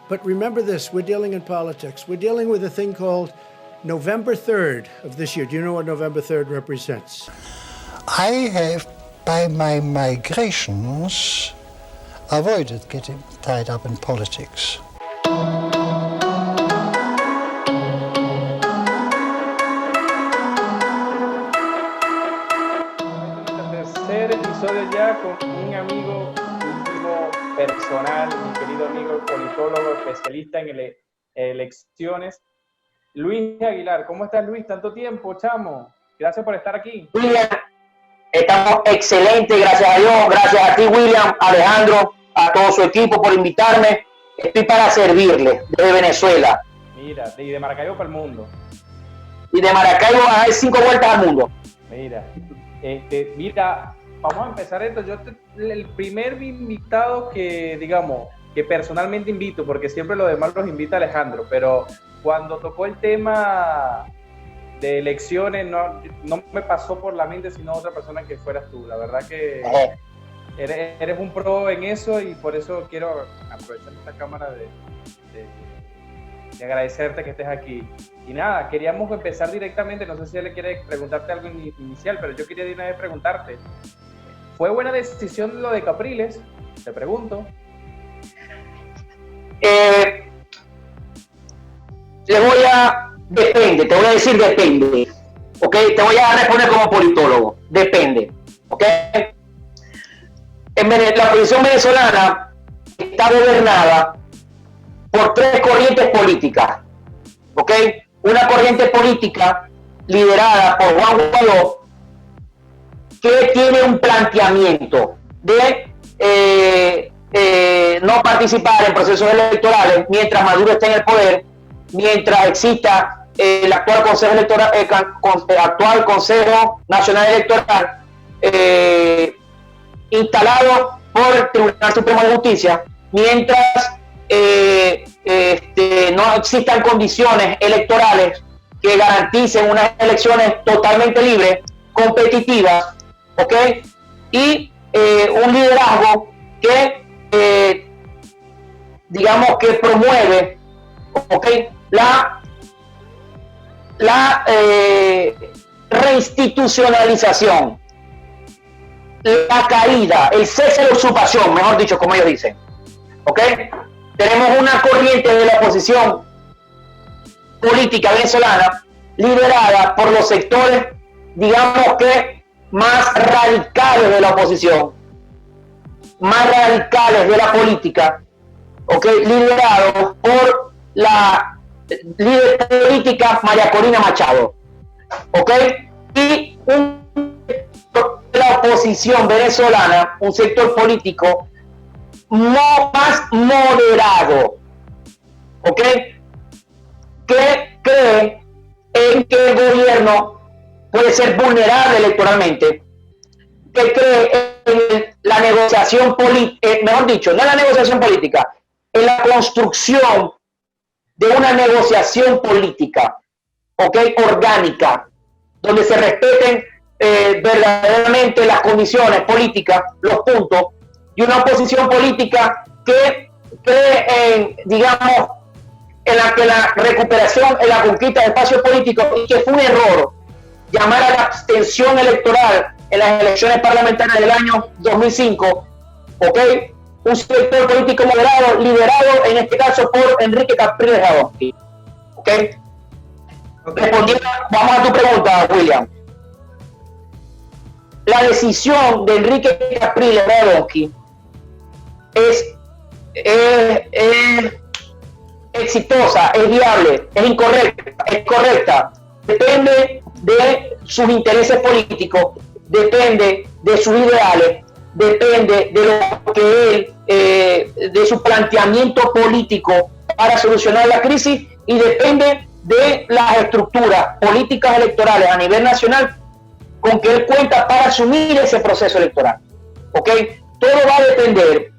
But remember this, we're dealing in politics. We're dealing with a thing called November 3rd of this year. Do you know what November 3rd represents? I have, by my migrations, avoided getting tied up in politics. Tercer episodio ya con un amigo íntimo, personal, mi querido amigo politólogo, especialista en elecciones, Luis Aguilar. ¿Cómo estás, Luis? Tanto tiempo, chamo. Gracias por estar aquí. William, estamos excelentes, gracias a Dios. Gracias a ti, William, Alejandro, a todo su equipo por invitarme. Estoy para servirle desde Venezuela. Mira, y de Maracaibo para el mundo. Y de Maracaibo a dar 5 vueltas al mundo. Mira, vamos a empezar esto. El primer invitado que, digamos, que personalmente invito, porque siempre los demás los invita Alejandro, pero cuando tocó el tema de elecciones, no me pasó por la mente sino otra persona que fueras tú. La verdad que eres un pro en eso y por eso quiero aprovechar esta cámara de agradecerte que estés aquí. Y nada, queríamos empezar directamente, no sé si él quiere preguntarte algo inicial, pero yo quería de una vez preguntarte, ¿fue buena decisión lo de Capriles? Te pregunto. Depende, te voy a decir depende, ¿ok? Te voy a responder como politólogo, depende, ¿ok? La oposición venezolana está gobernada por 3 corrientes políticas, ¿ok? Una corriente política liderada por Juan Guaidó, que tiene un planteamiento de no participar en procesos electorales mientras Maduro esté en el poder, mientras exista el actual Consejo Nacional Electoral instalado por el Tribunal Supremo de Justicia, mientras no existan condiciones electorales que garanticen unas elecciones totalmente libres, competitivas, ¿ok? Y un liderazgo que digamos que promueve, ¿ok?, la reinstitucionalización, la caída, el cese de usurpación, mejor dicho, como ellos dicen, ¿ok? Tenemos una corriente de la oposición política venezolana liderada por los sectores, digamos que más radicales de la oposición, más radicales de la política, ¿ok?, liderados por la líder política María Corina Machado, ¿ok? Y la oposición venezolana, un sector político más moderado, ¿ok?, que cree en que el gobierno puede ser vulnerable electoralmente, que cree en la negociación política, mejor dicho, no en la negociación política, en la construcción de una negociación política, ¿ok?, orgánica, donde se respeten verdaderamente las condiciones políticas, los puntos, y una oposición política que cree en, digamos, en la recuperación, en la conquista de espacios políticos, y que fue un error llamar a la abstención electoral en las elecciones parlamentarias del año 2005, ¿ok?, un sector político moderado, liderado en este caso por Enrique Capriles Radonsky, ¿ok? Respondiendo, vamos a tu pregunta, William. La decisión de Enrique Capriles Radonsky es exitosa, es viable, es correcta, depende de sus intereses políticos, depende de sus ideales, depende de lo que él, de su planteamiento político para solucionar la crisis, y depende de las estructuras políticas electorales a nivel nacional con que él cuenta para asumir ese proceso electoral, ¿ok? Todo va a depender,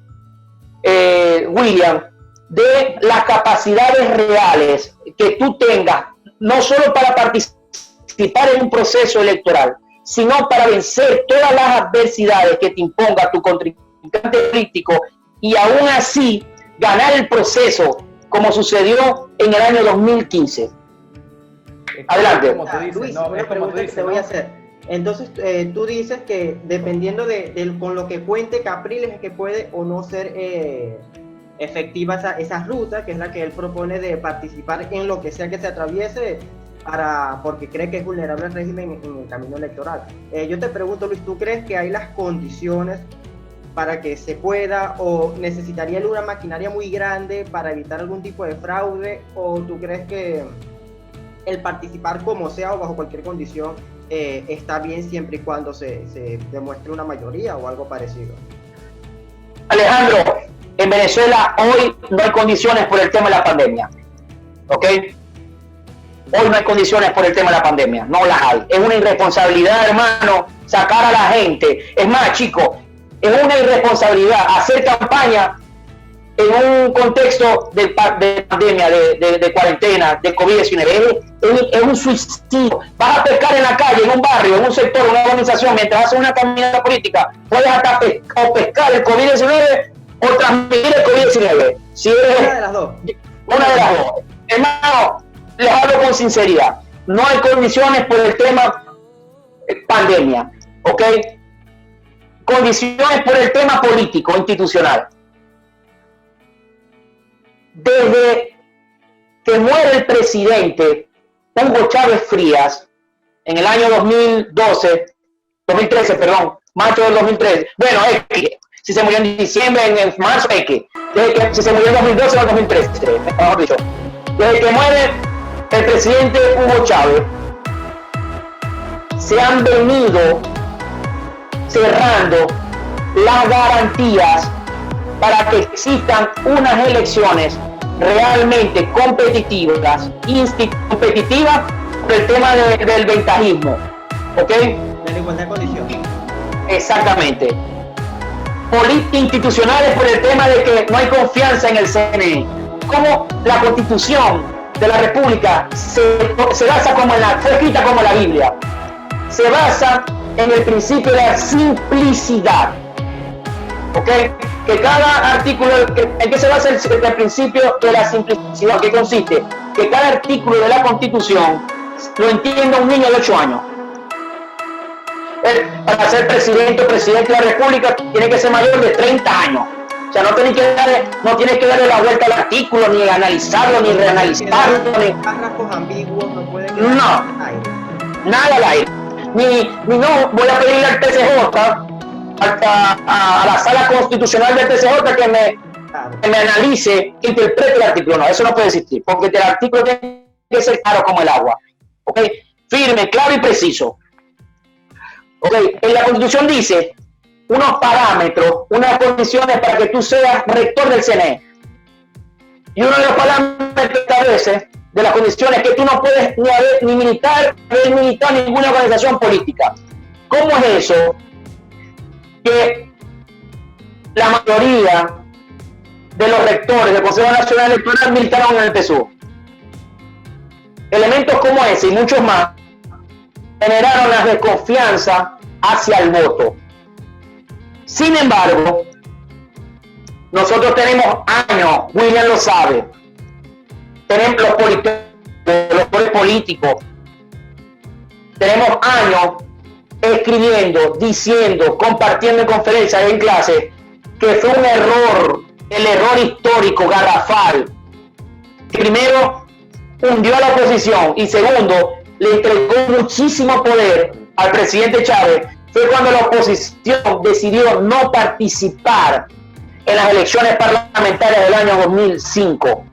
William, de las capacidades reales que tú tengas, no solo para participar en un proceso electoral, sino para vencer todas las adversidades que te imponga tu contrincante político, y aún así ganar el proceso como sucedió en el año 2015. Adelante. Como tú dices, Luis, no, una es como pregunta tú que dices, te voy ¿no? a hacer. Entonces, tú dices que dependiendo con lo que cuente Capriles es que puede o no ser efectiva esa ruta, que es la que él propone de participar en lo que sea que se atraviese porque cree que es vulnerable al régimen en el camino electoral. Yo te pregunto, Luis, ¿tú crees que hay las condiciones para que se pueda, o necesitaría una maquinaria muy grande para evitar algún tipo de fraude, o tú crees que el participar como sea o bajo cualquier condición está bien siempre y cuando se demuestre una mayoría o algo parecido? Alejandro, en Venezuela hoy no hay condiciones por el tema de la pandemia, ¿ok? Hoy no hay condiciones por el tema de la pandemia, no las hay. Es una irresponsabilidad, hermano, sacar a la gente. Es más, chicos, es una irresponsabilidad hacer campaña en un contexto de pandemia, de cuarentena, de COVID-19. Es un suicidio. Vas a pescar en la calle, en un barrio, en un sector, en una organización, mientras haces una caminata política, puedes hasta pescar el COVID-19 o transmitir el COVID-19. Si eres Una de las dos. una de las dos. Hermano, les hablo con sinceridad. No hay condiciones por el tema pandemia, ¿ok? Condiciones por el tema político, institucional. Desde que muere el presidente Hugo Chávez Frías en el año 2013, marzo del 2013, bueno, si se murió en diciembre, en marzo, si se murió en 2012 o en 2013, mejor dicho, desde que muere el presidente Hugo Chávez, se han venido cerrando las garantías para que existan unas elecciones realmente competitivas por el tema del ventajismo, ¿ok? De la igualdad de condiciones. Exactamente. Institucionales por el tema de que no hay confianza en el CNE. Como la Constitución de la República se basa fue escrita como la Biblia. Se basa en el principio de la simplicidad. ¿Ok? Que cada artículo, ¿en qué se basa el principio de la simplicidad? ¿Qué consiste? Que cada artículo de la Constitución lo entienda un niño de 8 años. Para ser presidente o presidente de la República tiene que ser mayor de 30 años. O sea, no tienes que darle la vuelta al artículo, ni analizarlo, ni reanalizarlo. Párrafos ambiguos, no puede quedar No, nada al aire. Ni no voy a pedirle al TCJ, a la sala constitucional del TCJ que me analice, que interprete el artículo. No, eso no puede existir, porque el artículo tiene que ser claro como el agua. ¿Ok? Firme, claro y preciso. ¿Ok? En la Constitución dice unos parámetros, unas condiciones para que tú seas rector del CNE. Y uno de los parámetros que establece de las condiciones es que tú no puedes ni militar ninguna organización política. ¿Cómo es eso? Que la mayoría de los rectores del Consejo Nacional Electoral militaron en el PSUV. Elementos como ese y muchos más generaron la desconfianza hacia el voto. Sin embargo, nosotros tenemos años, William lo sabe, tenemos los políticos, tenemos años escribiendo, diciendo, compartiendo en conferencias, en clases, que fue un error, el error histórico, garrafal, que primero hundió a la oposición y segundo, le entregó muchísimo poder al presidente Chávez. Fue cuando la oposición decidió no participar en las elecciones parlamentarias del año 2005,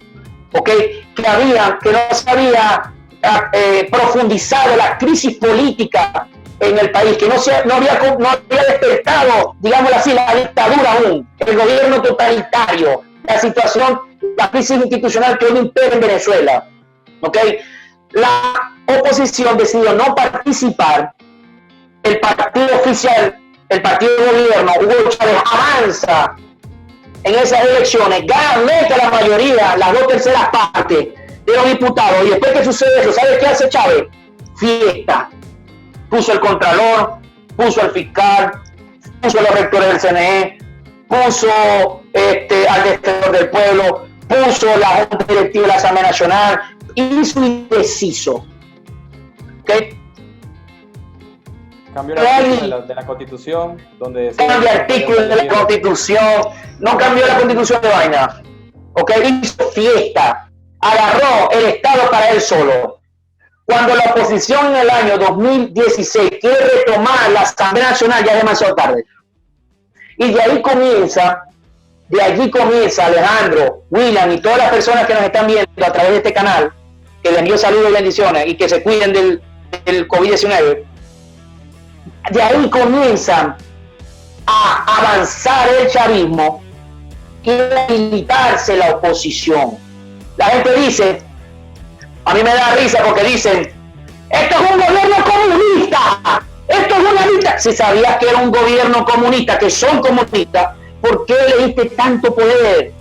¿ok? Que no se había profundizado la crisis política en el país, que no había despertado, digámoslo así, la dictadura aún, el gobierno totalitario, la situación, la crisis institucional que hoy impera en Venezuela, ¿ok? La oposición decidió no participar. El partido oficial, el partido de gobierno, Hugo Chávez, avanza en esas elecciones, mete a la mayoría, las 2/3 partes de los diputados, y después que sucede eso, ¿sabes qué hace Chávez? Fiesta. Puso el contralor, puso al fiscal, puso a los rectores del CNE, puso al defensor del pueblo, puso la Junta Directiva de la Asamblea Nacional, hizo indeciso. ¿Okay? Cambió el artículo de la Constitución, donde decía... Cambió el artículo de la Constitución, no cambió la Constitución de vaina. ¿Ok? Hizo fiesta, agarró el Estado para él solo. Cuando la oposición en el año 2016 quiere retomar la Asamblea Nacional, ya es demasiado tarde. Y de allí comienza Alejandro, William y todas las personas que nos están viendo a través de este canal, que les envío saludos y bendiciones y que se cuiden del COVID-19. De ahí comienzan a avanzar el chavismo y a militarse la oposición. La gente dice, a mí me da risa porque dicen, esto es un gobierno comunista, esto es una lista. Si sabías que era un gobierno comunista, que son comunistas, ¿por qué le diste tanto poder?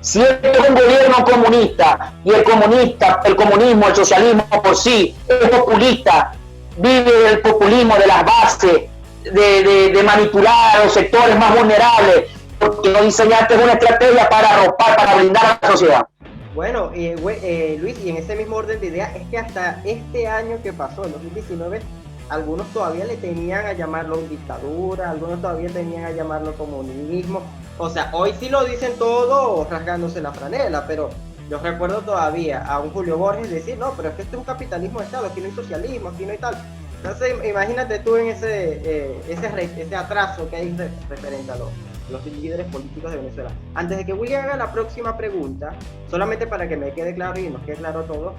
Si esto es un gobierno comunista y el comunismo, el socialismo por sí es populista, vive del populismo, de las bases, de manipular a los sectores más vulnerables, porque no diseñaste una estrategia para arropar, para blindar a la sociedad. Bueno, Luis, y en ese mismo orden de ideas, es que hasta este año que pasó, el 2019, algunos todavía le tenían a llamarlo dictadura, algunos todavía tenían a llamarlo comunismo. O sea, hoy sí lo dicen todo rasgándose la franela, pero yo recuerdo todavía a un Julio Borges decir, no, pero es que esto es un capitalismo de Estado, aquí no hay socialismo, aquí no hay tal. Entonces, imagínate tú en ese atraso que hay referente a los líderes políticos de Venezuela. Antes de que William haga la próxima pregunta, solamente para que me quede claro y nos quede claro todo,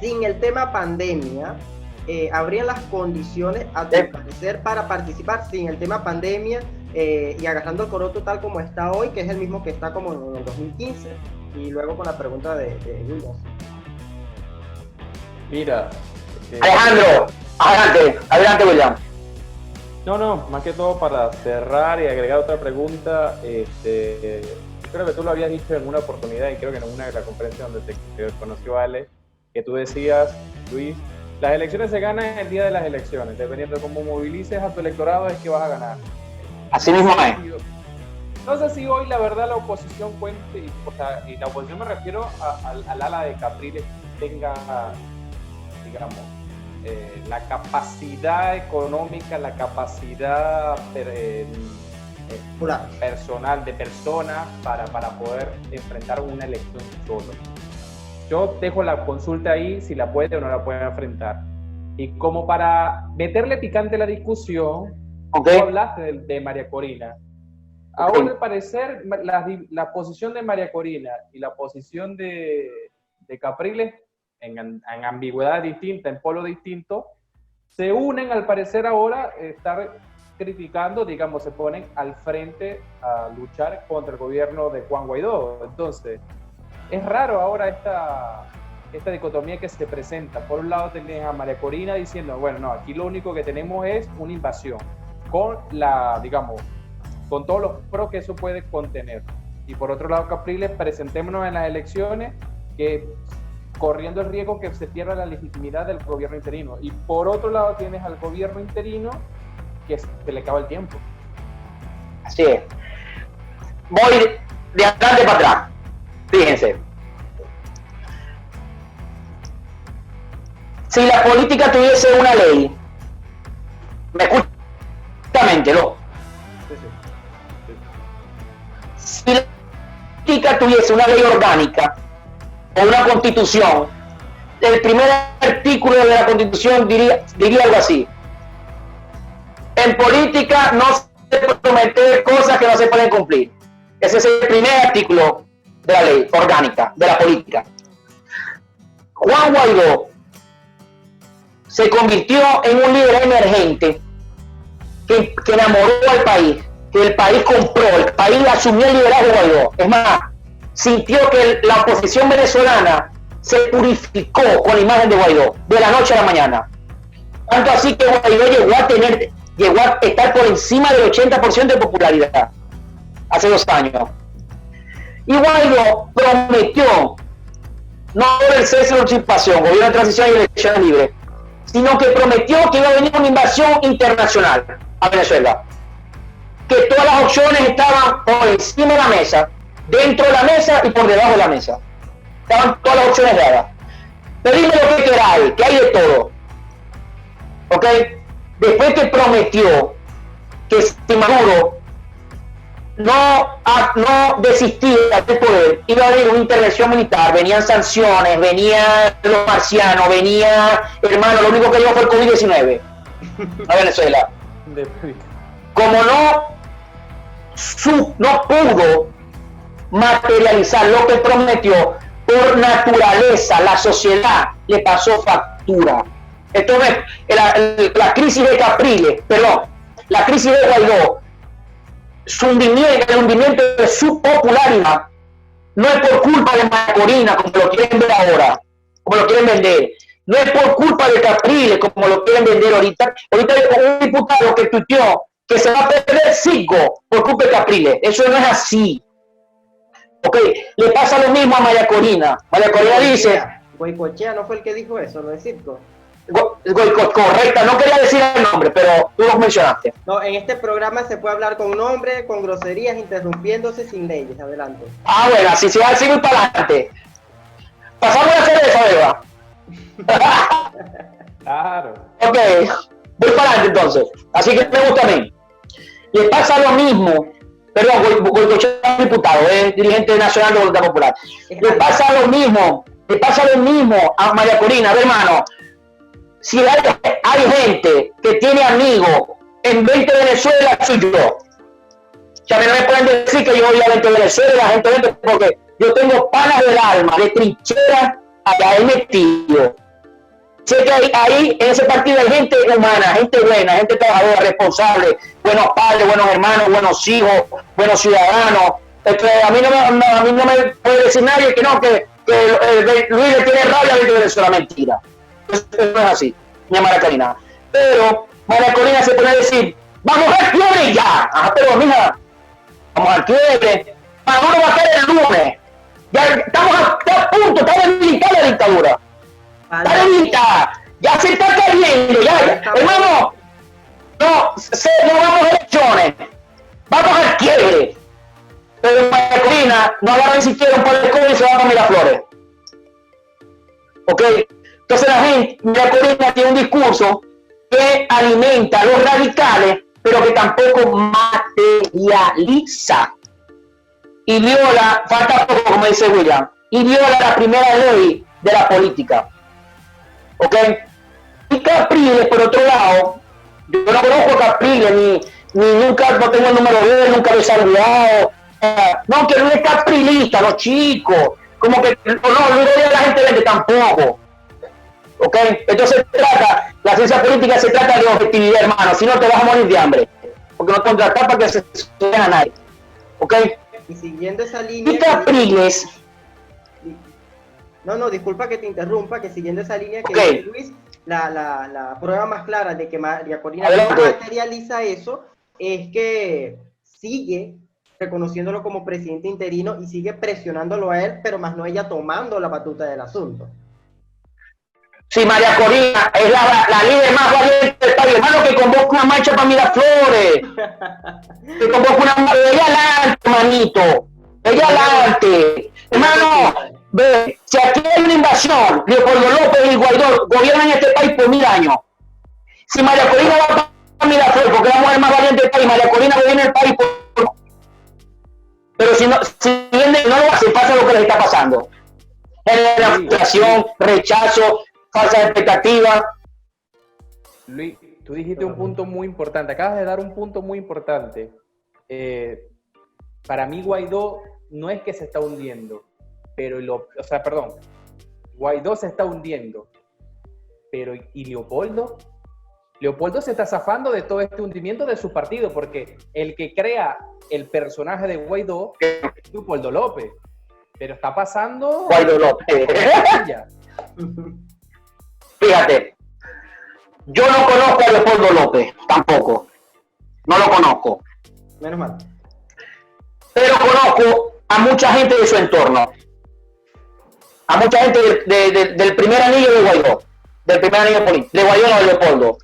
sin el tema pandemia, habrían las condiciones a tu parecer para participar sin el tema pandemia y agarrando el coroto tal como está hoy, que es el mismo que está como en el 2015, y luego con la pregunta de William. Mira, Alejandro, adelante William. No, más que todo para cerrar y agregar otra pregunta, creo que tú lo habías dicho en una oportunidad y creo que en una de las conferencias donde te conoció Ale, que tú decías, Luis, las elecciones se ganan el día de las elecciones, dependiendo de cómo movilices a tu electorado es que vas a ganar. Así mismo es. No sé si hoy la verdad la oposición cuente, y la oposición me refiero al ala de Capriles, tenga, digamos, la capacidad económica, la capacidad personal de persona para poder enfrentar una elección solo. Yo dejo la consulta ahí si la puede o no la puede enfrentar. Y como para meterle picante a la discusión, tú hablaste de María Corina. Ahora, al parecer, la posición de María Corina y la posición de Capriles, en ambigüedad distinta, en polo distinto, se unen al parecer ahora, estar criticando, digamos, se ponen al frente a luchar contra el gobierno de Juan Guaidó. Entonces, es raro ahora esta dicotomía que se presenta. Por un lado tenés a María Corina diciendo, bueno, no, aquí lo único que tenemos es una invasión, con con todos los pros que eso puede contener. Y por otro lado, Capriles, presentémonos en las elecciones que corriendo el riesgo que se pierda la legitimidad del gobierno interino. Y por otro lado tienes al gobierno interino que se le acaba el tiempo. Así es. Voy de adelante para atrás. Fíjense. Si la política tuviese una ley, me escucha, ¿no? Si la política tuviese una ley orgánica o una constitución, el primer artículo de la constitución diría algo así: en política no se puede prometer cosas que no se pueden cumplir. Ese es el primer artículo de la ley orgánica de la política. Juan Guaidó se convirtió en un líder emergente que enamoró al país, que el país compró, el país asumió el liderazgo de Guaidó. Es más, sintió que la oposición venezolana se purificó con la imagen de Guaidó de la noche a la mañana. Tanto así que Guaidó llegó a estar por encima del 80% de popularidad hace 2 años. Y Guaidó prometió no el cese de la usurpación, gobierno de transición y elecciones libres, sino que prometió que iba a venir una invasión internacional a Venezuela, que todas las opciones estaban por encima de la mesa dentro de la mesa y por debajo de la mesa. Estaban todas las opciones dadas. Pedime lo que queráis, que hay de todo. ¿Ok? Después que prometió que si Maduro no desistía del poder, iba a haber una intervención militar, venían sanciones, venían los marcianos, venía, hermano, lo único que llegó fue el COVID-19 a Venezuela. Como no pudo materializar lo que prometió, por naturaleza la sociedad le pasó factura. Entonces, la crisis de Capriles, la crisis de Guaidó, el hundimiento de su popularidad, no es por culpa de María Corina, como lo quieren ver ahora, como lo quieren vender. No es por culpa de Capriles, como lo quieren vender ahorita. Ahorita hay un diputado que tuiteó que se va a perder 5 por culpa de Capriles. Eso no es así. Ok, le pasa lo mismo a María Corina. María Corina dice... Goicoechea no fue el que dijo eso, ¿no es cierto? Correcta, no quería decir el nombre, pero tú lo mencionaste. No, en este programa se puede hablar con nombre, con groserías, interrumpiéndose sin leyes. Adelante. Ah, bueno, así se va a seguir para adelante. Pasamos a hacer eso, Eva. Claro. Ok, voy para adelante entonces. Así que me gusta a mí. Le pasa lo mismo, perdón, Goicoechea es diputado, es dirigente nacional de Voluntad Popular. Le pasa lo mismo a María Corina, hermano. Si hay gente que tiene amigos en 20 Venezuela, soy yo. O sea, no me pueden decir que yo voy a 20 Venezuela, la gente 20, porque yo tengo panas del alma, de trinchera, allá he metido. Sé que ahí en ese partido hay gente humana, gente buena, gente trabajadora, responsable, buenos padres, buenos hermanos, buenos hijos, buenos ciudadanos. A mí no me puede decir nadie que no, que Luis le tiene rabia a Venezuela, mentira. Eso no es así, mi María Corina. Pero María Corina se pone a decir, vamos al quiebre ya. Ajá, pero mija, vamos al quiebre. Maduro va a caer el lunes. Ya estamos a punto, está debilitada la dictadura. Está debilitada. Ya se está cayendo, ya. Hermano, no vamos a elecciones. Vamos al quiebre. Pero María Corina no agarra ni siquiera un par de cosas y se va a Miraflores. ¿Ok? Entonces la gente, María Corina tiene un discurso que alimenta a los radicales, pero que tampoco materializa. Y viola, falta poco, como dice William, y viola la primera ley de la política. ¿Ok? Y Capriles, por otro lado, yo no conozco a Capriles, ni nunca, no tengo el número de él, nunca lo he saludado. No, que no es caprilista, los chicos. Como que, no de la gente vende tampoco. ¿Ok? Entonces la ciencia política se trata de objetividad, hermano. Si no, te vas a morir de hambre. Porque no contratar para que se vea a nadie. ¿Ok? Y siguiendo esa línea... Y Capriles... No, disculpa que te interrumpa, que siguiendo esa línea que okay. dice Luis, la prueba más clara de que María Corina no materializa eso es que sigue reconociéndolo como presidente interino y sigue presionándolo a él, pero más no ella tomando la batuta del asunto. Sí, María Corina es la líder más valiente del país, hermano, que convoca una marcha para Miraflores. Que convoca una marcha. Ella adelante, manito. Ella adelante. Hermano, ve, si aquí hay una invasión, Leopoldo López y Guaidó gobiernan este país por 1000 años. Si María Corina va para Miraflores, porque es la mujer más valiente del país, María Corina gobierna el país por... Pero si no lo hace, pasa lo que les está pasando. La frustración, rechazo, falsa expectativa. Luis, tú dijiste un punto muy importante, acabas de dar un punto muy importante. Para mí Guaidó no es que se está hundiendo, pero Guaidó se está hundiendo, pero ¿y Leopoldo? Leopoldo se está zafando de todo este hundimiento de su partido, porque el que crea el personaje de Guaidó es Leopoldo López, pero está pasando... Guaidó López. Fíjate, yo no conozco a Leopoldo López, tampoco. No lo conozco. Menos mal. Pero conozco a mucha gente de su entorno. A mucha gente del primer anillo de Guaidó. Del primer anillo político. De Guaidó, no de Leopoldo.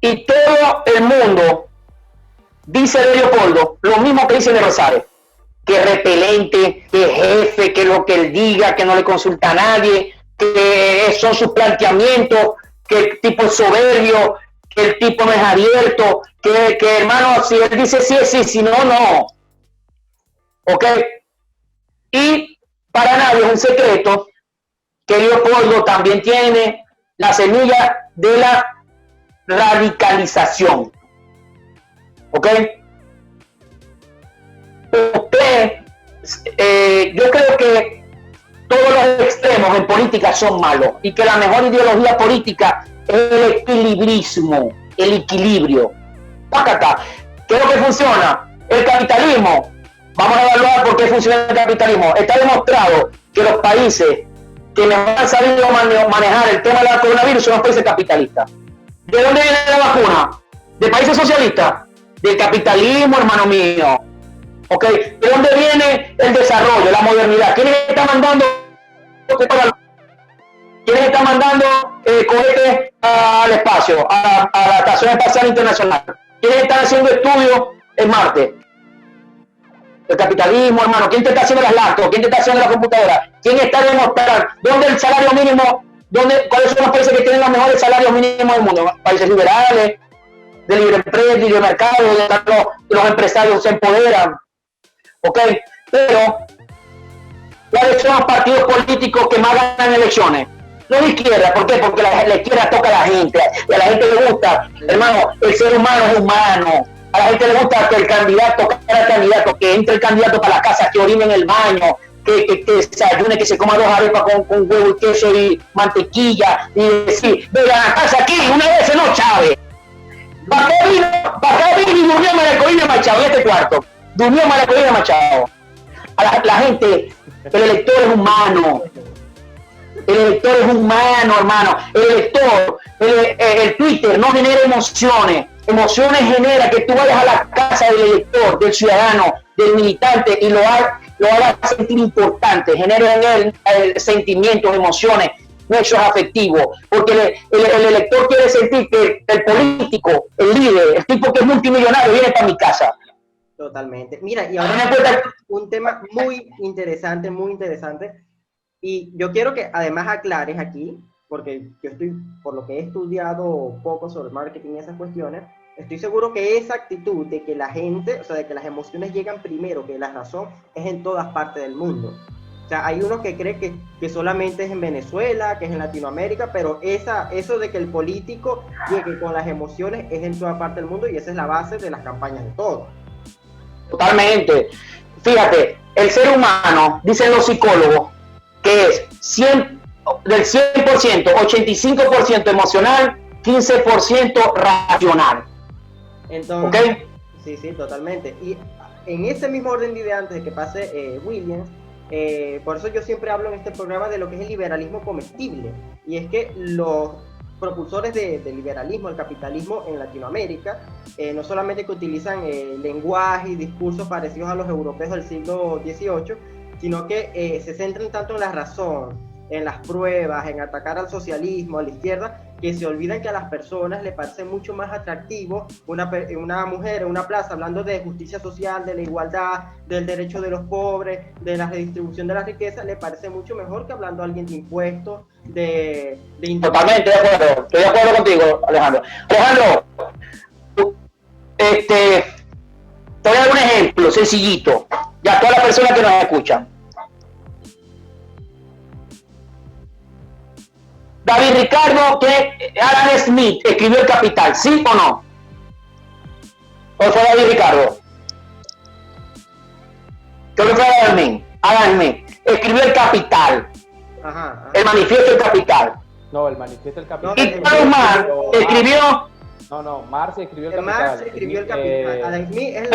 Y todo el mundo dice de Leopoldo lo mismo que dice de Rosales. que es repelente, que es jefe, que lo que él diga, que no le consulta a nadie, que son sus planteamientos, que el tipo es soberbio, que el tipo no es abierto, que hermano, si él dice sí es sí, si no, no. ¿Ok? Y para nadie es un secreto que Leopoldo también tiene la semilla de la radicalización. ¿Ok? Usted, yo creo que todos los extremos en política son malos y que la mejor ideología política es el equilibrismo, el equilibrio. Pácata, ¿qué es lo que funciona? El capitalismo. Vamos a evaluar por qué funciona el capitalismo. Está demostrado que los países que mejor han sabido manejar el tema del coronavirus son los países capitalistas. ¿De dónde viene la vacuna? ¿De países socialistas? Del capitalismo, hermano mío. ¿Ok? ¿De dónde viene el desarrollo, la modernidad? ¿Quiénes están mandando cohetes al espacio, a la Estación Espacial Internacional? ¿Quiénes están haciendo estudios en Marte? El capitalismo, hermano. ¿Quién te está haciendo las laptops? ¿Quién te está haciendo la computadora? ¿Quién está demostrando? ¿Dónde el salario mínimo? ¿Cuáles son los países que tienen los mejores salarios mínimos del mundo? Países liberales, de libre empresa, de libre mercado, donde los empresarios se empoderan. ¿Ok? Pero, ¿cuáles son los partidos políticos que más ganan elecciones? No de izquierda. ¿Por qué? Porque la izquierda toca a la gente. Y a la gente le gusta, hermano, el ser humano es humano. A la gente le gusta que el candidato, que entre el candidato para la casa, que orine en el baño, que desayune, que se coma 2 arepas con huevo y queso y mantequilla, y decir, venga a la casa aquí, una vez no, Chávez. ¿Para qué vino y durmió Maracolina Machado en este cuarto? Durmió Maracolina Machado. A la gente, el elector es humano. El elector es humano, hermano. El elector, el Twitter no genera emociones. Emociones genera que tú vayas a la casa del elector, del ciudadano, del militante y lo hagas sentir importante, genera en él sentimientos, emociones, nexos afectivos, porque el elector quiere sentir que el político, el líder, el tipo que es multimillonario viene para mi casa. Totalmente. Mira, y ahora un tema muy interesante, y yo quiero que además aclares aquí, porque yo estoy, por lo que he estudiado poco sobre marketing y esas cuestiones, estoy seguro que esa actitud de que la gente, o sea, de que las emociones llegan primero que la razón, es en todas partes del mundo. O sea, hay unos que creen que solamente es en Venezuela, que es en Latinoamérica, pero eso de que el político llegue con las emociones es en toda parte del mundo y esa es la base de las campañas de todos. Totalmente. Fíjate, el ser humano, dicen los psicólogos, que es del 100%, 85% emocional, 15% racional. Entonces, ¿okay? Sí, totalmente. Y en ese mismo orden de ideas, antes de que pase Williams, por eso yo siempre hablo en este programa de lo que es el liberalismo comestible. Y es que los propulsores del liberalismo, el capitalismo en Latinoamérica, no solamente que utilizan lenguaje y discursos parecidos a los europeos del siglo XVIII, sino que se centran tanto en la razón, en las pruebas, en atacar al socialismo, a la izquierda, que se olvidan que a las personas les parece mucho más atractivo una mujer en una plaza hablando de justicia social, de la igualdad, del derecho de los pobres, de la redistribución de la riqueza, le parece mucho mejor que hablando a alguien de impuestos, de Totalmente de acuerdo, estoy de acuerdo contigo, Alejandro. Alejandro, te voy a dar un ejemplo sencillito, ya todas las personas que nos escuchan. David Ricardo, que Adam Smith escribió El Capital, ¿sí o no? ¿O fue David Ricardo? Creo que fue Adam Smith. Escribió El Capital. Ajá. El Manifiesto del Capital. No, el Manifiesto del Capital. Y Karl Marx escribió... No, Marx escribió El Capital. Marx escribió El Capital. Adam Smith es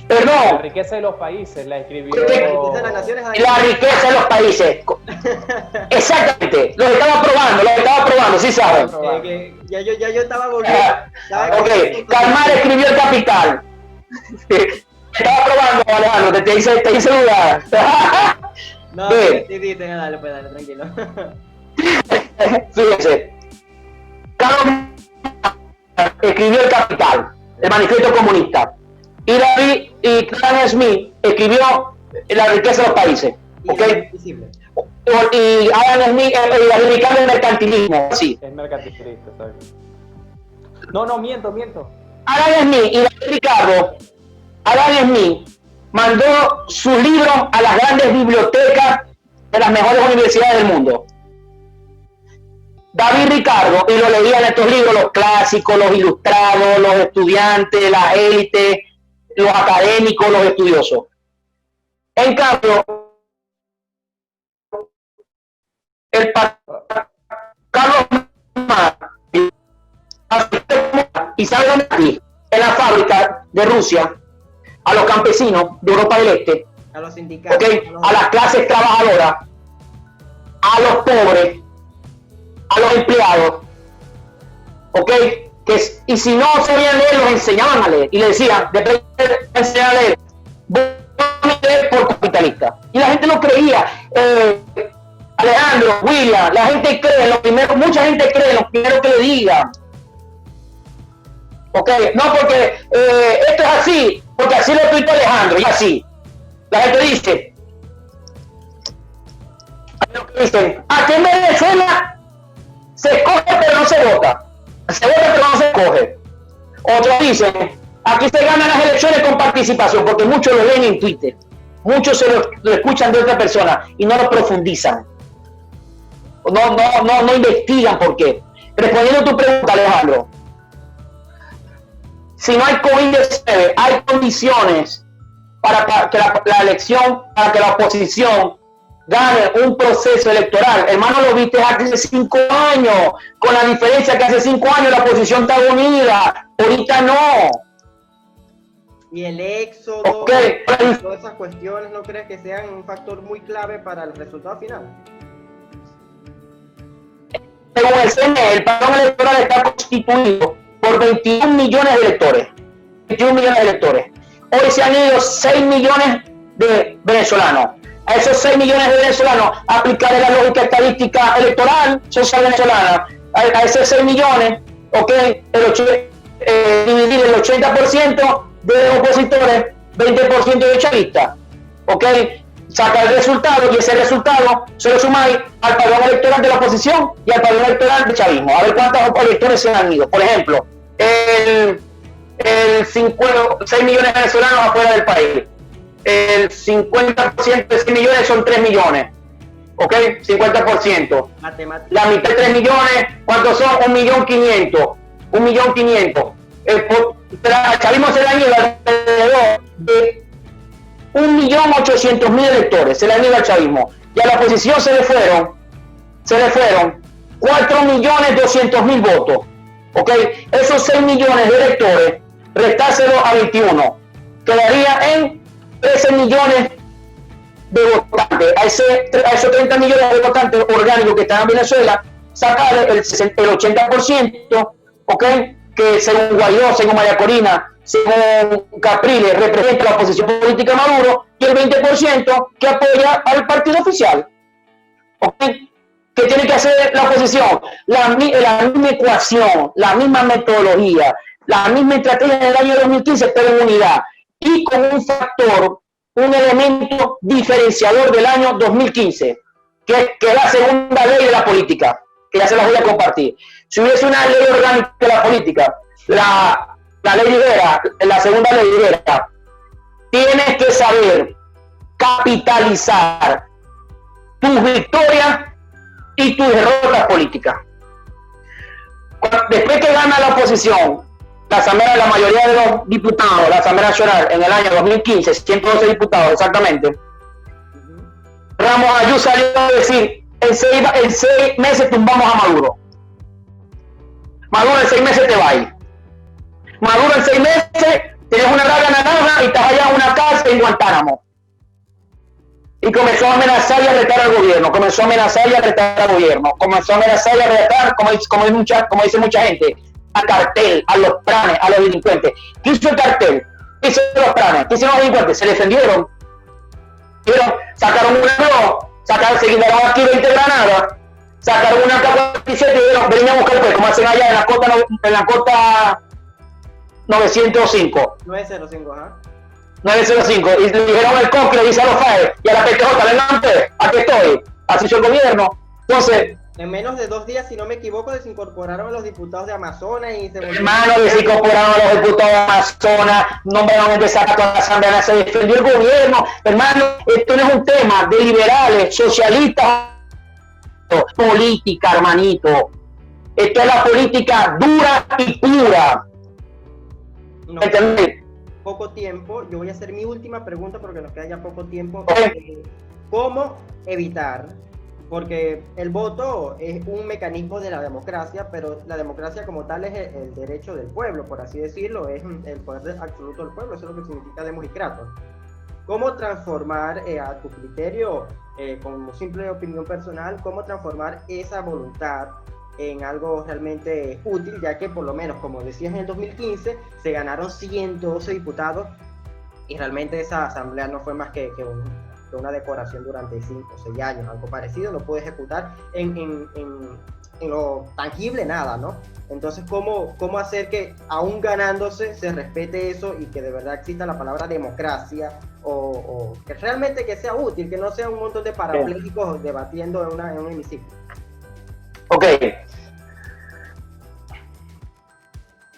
Perdón. La riqueza de los países la escribió... La riqueza de las naciones. La riqueza de los países. Exactamente. Lo estaba probando, sí saben. Ya yo estaba volviendo. Ok, Karl Marx escribió El Capital. Estaba probando, Alejandro, te hice dudar. No, sí, dale, tranquilo. Fíjense. Karl Marx escribió El Capital, el Manifiesto Comunista. y Adam Smith escribió La riqueza de los países. ¿Ok? Y Adam Smith, la radical del mercantilismo. Sí. Es mercantilista, ¿sabes? No, miento. Adam Smith y Ricardo, Adam Smith mandó sus libros a las grandes bibliotecas de las mejores universidades del mundo. David Ricardo, y lo leían estos libros, los clásicos, los ilustrados, los estudiantes, la élite, los académicos, los estudiosos. En cambio, el Carlos Marx, y sabe dónde aquí, en la fábrica de Rusia, a los campesinos de Europa del Este, a los sindicatos, ¿okay? A las clases trabajadoras, a los pobres, a los empleados, ¿ok? Y si no sabían leer, los enseñaban a leer y le decían, después de enseñar a leer, voy a leer por capitalista. Y la gente no creía. Alejandro, William, la gente cree, mucha gente cree en lo primero que le digan. ¿Ok? No porque esto es así, porque así lo tuiteó Alejandro, y así. La gente dice, aquí en Venezuela se escoge pero no se vota. Se vota pero no se escoge. Otros dicen, aquí se ganan las elecciones con participación, porque muchos lo leen en Twitter. Muchos se lo escuchan de otra persona y no lo profundizan. No investigan por qué. Respondiendo a tu pregunta, Alejandro, si no hay COVID-19, hay condiciones para que la elección, para que la oposición gane un proceso electoral. Hermano, lo viste hace 5 años, con la diferencia que hace 5 años la oposición está unida, ahorita no. Y el éxodo, todas esas cuestiones, ¿no crees que sean un factor muy clave para el resultado final? Según el CNE, el padrón electoral está constituido por 21 millones de electores. 21 millones de electores. Hoy se han ido 6 millones de venezolanos. A esos 6 millones de venezolanos, aplicarle la lógica estadística electoral social venezolana, a esos 6 millones, ¿ok? Dividir el 80% de opositores, 20% de chavistas, ¿ok? Saca el resultado y ese resultado se lo sumáis al padrón electoral de la oposición y al padrón electoral del chavismo. A ver cuántos electores se han ido. Por ejemplo, 6 millones de venezolanos afuera del país. El 50% de 6 millones son 3 millones. ¿Ok? 50%. La mitad de 3 millones, ¿cuántos son? 1.500.000. 1.500.000. El chavismo se le han ido alrededor de 1.800.000 electores, se le han ido al chavismo. Y a la oposición se le fueron 4.200.000 votos. ¿Ok? Esos 6 millones de electores, restárselo a 21. Quedaría en 13 millones de votantes. A esos 30 millones de votantes orgánicos que están en Venezuela, sacar el 80%, ¿ok? Que según Guaidó, según María Corina, según Capriles, representa la oposición política a Maduro, y el 20% que apoya al partido oficial. ¿Ok? ¿Qué tiene que hacer la oposición? La misma ecuación, la misma metodología, la misma estrategia del año 2015, pero en unidad. Y con un factor, un elemento diferenciador del año 2015, que es la segunda ley de la política, que ya se las voy a compartir. Si hubiese una ley orgánica de la política, la ley Rivera, la segunda ley Rivera, tienes que saber capitalizar tus victorias y tus derrotas políticas. Después que gana la oposición, la mayoría de los diputados, la Asamblea Nacional, en el año 2015, 112 diputados exactamente, Ramos Ayú salió a decir, en 6 meses tumbamos a Maduro. Maduro en 6 meses te va a ir. Maduro en 6 meses, tienes una larga naranja y estás allá en una cárcel en Guantánamo. Y comenzó a amenazar y a retar al gobierno, como dice mucha gente, al cartel, a los planes, a los delincuentes. ¿Qué hizo el cartel? ¿Qué hizo los planes? ¿Qué hicieron los delincuentes? Se defendieron. Sacaron un reloj, se quitaron aquí 20 granadas, sacaron una K-47 y dijeron, venimos a buscar pues, como hacen allá en la cota 905. 905, ajá. 905. Y le dijeron el COC, le dice a los FAE y a la PTJ, vengan ustedes, aquí estoy. Así hizo el gobierno. Entonces, En menos de 2 días, si no me equivoco, desincorporaron a los diputados de Amazonas y se hermano, desincorporaron a los diputados de Amazonas, nombraron el desacato a la Asamblea, se defendió el gobierno. Hermano, esto no es un tema de liberales, socialistas, política, hermanito. Esto es la política dura y pura. No, ¿Entendés? poco tiempo. Yo voy a hacer mi última pregunta porque nos queda ya poco tiempo. Ok. ¿Cómo evitar? Porque el voto es un mecanismo de la democracia, pero la democracia como tal es el derecho del pueblo, por así decirlo, es el poder absoluto del pueblo, eso es lo que significa democracia. ¿Cómo transformar, a tu criterio, como simple opinión personal, cómo transformar esa voluntad en algo realmente útil, ya que por lo menos, como decías en el 2015, se ganaron 112 diputados y realmente esa asamblea no fue más que una decoración durante 5 o 6 años, algo parecido, no puede ejecutar en lo tangible nada, ¿no? Entonces, ¿cómo hacer que aún ganándose se respete eso y que de verdad exista la palabra democracia o que realmente que sea útil, que no sea un montón de parapléjicos debatiendo en un hemiciclo? Ok.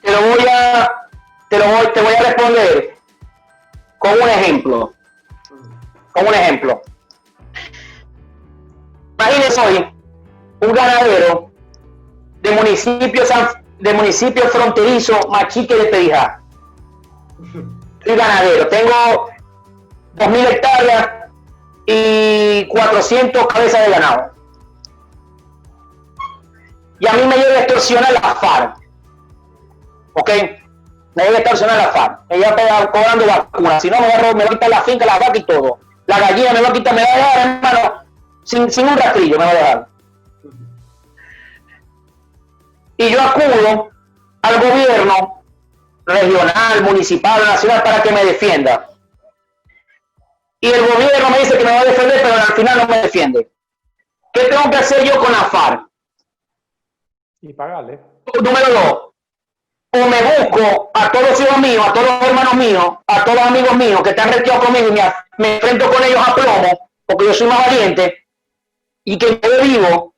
Te voy a responder con un ejemplo. Con un ejemplo. Imagínense hoy un ganadero de municipio fronterizo Machique de Perijá. Soy ganadero, tengo 2.000 hectáreas y 400 cabezas de ganado. Y a mí me llega a extorsionar la FARC. ¿Ok? Me llega a extorsionar la FARC. Ella está cobrando vacunas. Si no, me va a quitar la finca, la vaca y todo. La gallina me va a quitar, me va a dejar, hermano, sin un rastrillo me va a dejar. Y yo acudo al gobierno regional, municipal, nacional para que me defienda. Y el gobierno me dice que me va a defender, pero al final no me defiende. ¿Qué tengo que hacer yo con la FARC? Y pagarle. Número 2. O me busco a todos los hijos míos, a todos los hermanos míos, a todos los amigos míos que están retirados conmigo y me enfrento con ellos a plomo, porque yo soy más valiente y que me vivo,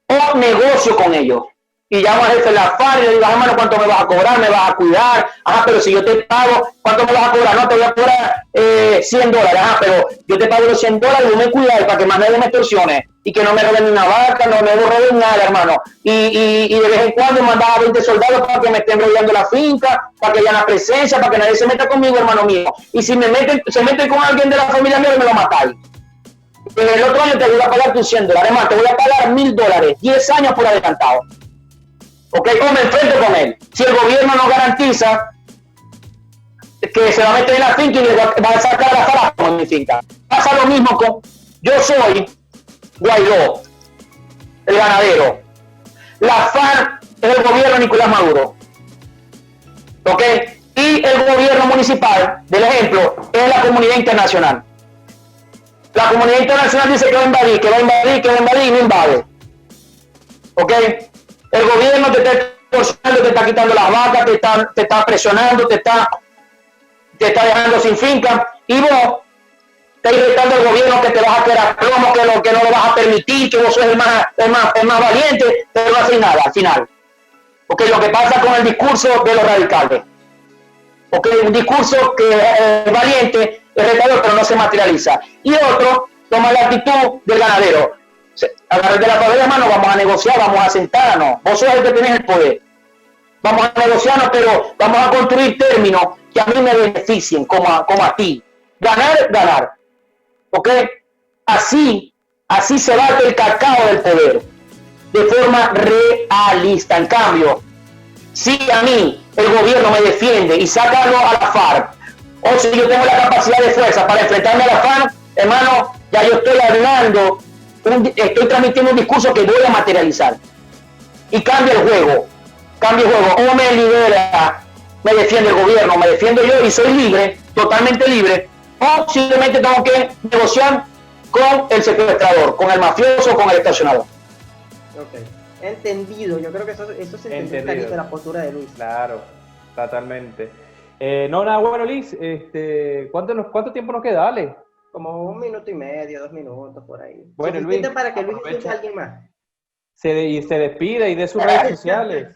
o negocio con ellos. Y llamo al jefe de la FARC y le digo, hermano, ¿cuánto me vas a cobrar? ¿Me vas a cuidar? Ajá, pero si yo te pago, ¿cuánto me vas a cobrar? No, te voy a cobrar $100. Ajá, pero yo te pago los $100 y no me cuidas para que más nadie me extorsione y que no me roben ni una vaca, no me roben nada, hermano. Y de vez en cuando mandaba 20 soldados para que me estén rodeando la finca, para que haya una presencia, para que nadie se meta conmigo, hermano mío. Y si se meten con alguien de la familia mía, me lo matáis. En el otro año te voy a pagar tus $100. Además, te voy a pagar $1.000, 10 años por adelantado. ¿Ok? O me enfrento con él. Si el gobierno no garantiza que se va a meter en la finca y le va a sacar la FARC en mi finca. Pasa lo mismo con... Yo soy Guaidó, el ganadero. La FARC es el gobierno de Nicolás Maduro. ¿Ok? Y el gobierno municipal, del ejemplo, es la comunidad internacional. La comunidad internacional dice que va a invadir, que va a invadir, que va a invadir y no invade. ¿Ok? El gobierno te está extorsionando, te está quitando las vacas, te está presionando, te está dejando sin finca, y vos estás irritando al gobierno que te vas a quedar plomo, que no lo vas a permitir, que vos sos el más valiente, pero no haces nada al final. Porque lo que pasa con el discurso de los radicales, porque un discurso que es valiente, es retador, pero no se materializa. Y otro toma la actitud del ganadero. Agarrar de la familia, hermano, vamos a negociar, vamos a sentarnos. Vos sos el que tenés el poder. Vamos a negociarnos, pero vamos a construir términos que a mí me beneficien, como a ti. Ganar, ganar. ¿Ok? Así se bate el cacao del poder. De forma realista. En cambio, si a mí el gobierno me defiende y sacarlo a la FARC, o si yo tengo la capacidad de fuerza para enfrentarme a la FARC, hermano, ya yo estoy hablando, estoy transmitiendo un discurso que voy a materializar. Y cambia el juego. O me libera, me defiende el gobierno, me defiendo yo y soy libre, totalmente libre, o simplemente tengo que negociar con el secuestrador, con el mafioso, con el extorsionador. Ok, entendido. Yo creo que eso se entendió clarito de la postura de Luis. Claro, totalmente. No, nada, bueno, Liz, ¿cuánto tiempo nos queda? Dale. Como 1 minuto y medio, 2 minutos por ahí. Bueno, Suficiente Luis, para que Luis aprovecha. escuche a alguien más. Y se despide y de sus redes sociales.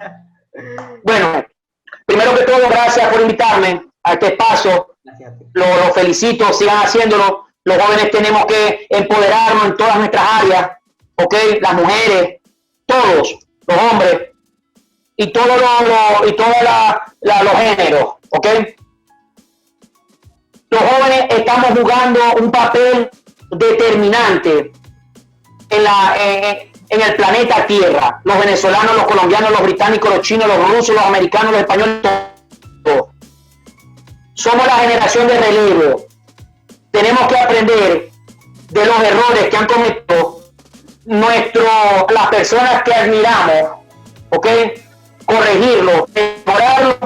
Bueno, primero que todo, gracias por invitarme a este espacio. Gracias a ti. Lo felicito, sigan haciéndolo. Los jóvenes tenemos que empoderarnos en todas nuestras áreas, ¿ok? Las mujeres, todos, los hombres y todos los géneros, ¿ok? Los jóvenes estamos jugando un papel determinante en el planeta Tierra. Los venezolanos, los colombianos, los británicos, los chinos, los rusos, los americanos, los españoles, todos. Somos la generación de relevo. Tenemos que aprender de los errores que han cometido las personas que admiramos, ¿ok? Corregirlos, mejorarlos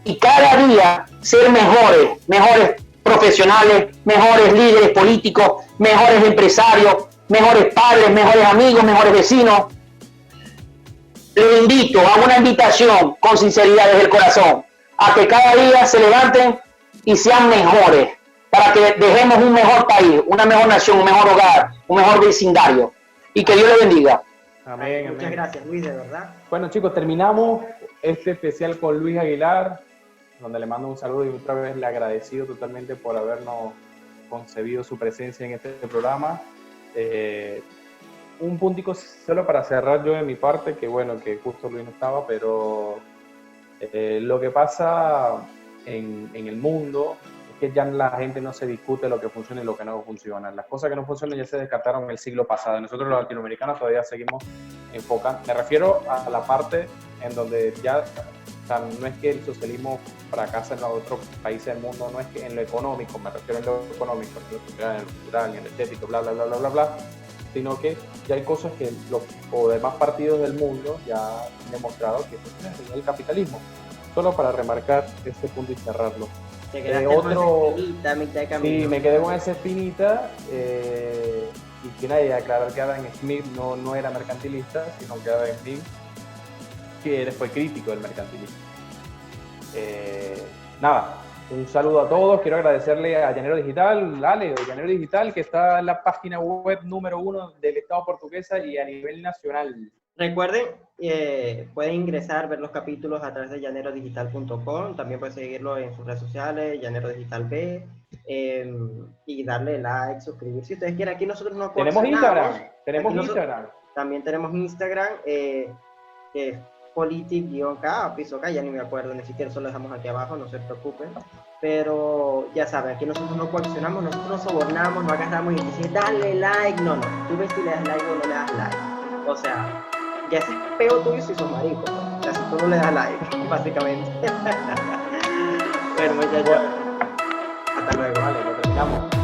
y cada día ser mejores profesionales, mejores líderes políticos, mejores empresarios, mejores padres, mejores amigos, mejores vecinos. Les invito, hago una invitación con sinceridad desde el corazón, a que cada día se levanten y sean mejores, para que dejemos un mejor país, una mejor nación, un mejor hogar, un mejor vecindario. Y que Dios les bendiga. Amén, Muchas amén. gracias, Luis, de verdad. Bueno, chicos, terminamos este especial con Luis Aguilar, donde le mando un saludo y otra vez le agradecido totalmente por habernos concebido su presencia en este programa. Un puntico solo para cerrar yo de mi parte, que bueno, que justo Luis no estaba, pero lo que pasa en el mundo es que ya la gente no se discute lo que funciona y lo que no funciona. Las cosas que no funcionan ya se descartaron en el siglo pasado. Nosotros los latinoamericanos todavía seguimos enfocando. Me refiero a la parte en donde ya, o sea, no es que el socialismo fracasa en los otros países del mundo, no es que en lo económico, me refiero en lo económico, en lo social, en lo cultural, en lo estético, bla, bla, bla, bla, bla, bla, sino que ya hay cosas que los demás partidos del mundo ya han demostrado que es el capitalismo. Solo para remarcar este punto y cerrarlo. Te quedaste con esa espinita a mitad de camino. Sí, me quedé con esa espinita y que nadie aclarar que Adam Smith no era mercantilista, sino que Adam Smith fue crítico del mercantilismo. Nada, un saludo a todos. Quiero agradecerle a Llanero Digital, Ale, de Llanero Digital, que está en la página web número 1 del Estado portuguesa y a nivel nacional. Recuerden, pueden ingresar, ver los capítulos a través de llanerodigital.com. También pueden seguirlo en sus redes sociales, Llanero Digital B, y darle like, suscribirse si ustedes quieren. Aquí nosotros no Tenemos coaccionamos. Instagram. Instagram. También tenemos Instagram, que es politic-k, piso K, ya ni me acuerdo, ni siquiera eso lo dejamos aquí abajo, no se preocupen. Pero ya saben, aquí nosotros no coaccionamos, nosotros no sobornamos, no agarramos y decimos, dale like. No, tú ves si le das like o no le das like. O sea, ya ese es peo tuyo si sos marico, ¿no? O sea, si tú no le das like, básicamente. Bueno, muchachos, hasta luego. Vale, lo terminamos.